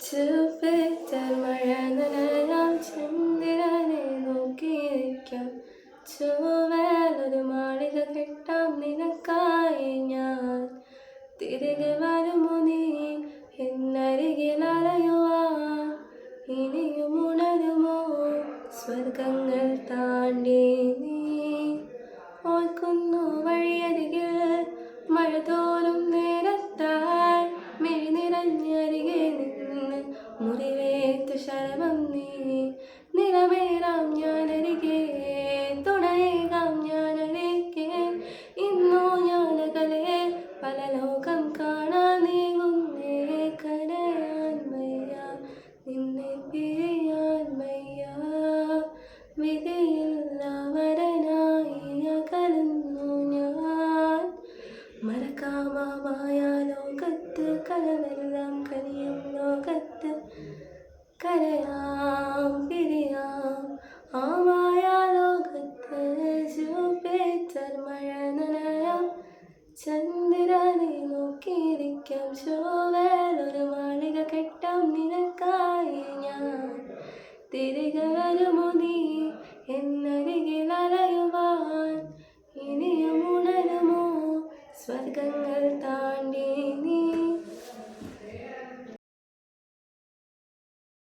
ചുവപ്പേറ്റാൽ മഴ നനയാം ചന്ദ്രനെ നോക്കിയിരിക്കാം ചുവലൊരു മാളിക കെട്ടാം നിനക്കായി ഞാൻ തിരികെ വരുമോ നീ എന്നരികിൽ അലയുവാൻ ഇനിയും ഉണരുമോ സ്വർഗങ്ങൾ താണ്ടി നീ ഓർക്കുന്നു വഴിയരികിൽ മഴ തോരും നേരത്താൽ മിഴി നിറഞ്ഞരികെ നിന്ന് മുറിവേറ്റ ശരമം നീ നിറമേറാം ഞാനരികെ തുണയേകാം ഞാനരികെ ഇന്നോ ഞാനകലെ പല ലോകം കാണാൻ നീങ്ങുന്നേ കരയാൻ വയ്യ നിന്നെ പിരിയാൻ വയ്യ വിധിയില്ലവരനായി അകലുന്നു ഞാൻ മറക്കാമായ ലോകത്ത് കലവെല്ലാം കനിയും ലോകത്ത് കരയാം പിരിയാം ആമായ ലോകത്ത് ചുവപ്പേറ്റാൽ മഴ നനയാം ചന്ദ്രനെ നോക്കിയിരിക്കാം ചുവലൊരു മാളിക കെട്ടാം നിനക്കായി ഞാൻ തിരികെ വരുമോ നീ എന്നരികിൽ അലയുവാൻ ഇനിയും ഉണരുമോ സ്വർഗങ്ങൾ താണ്ടി നീ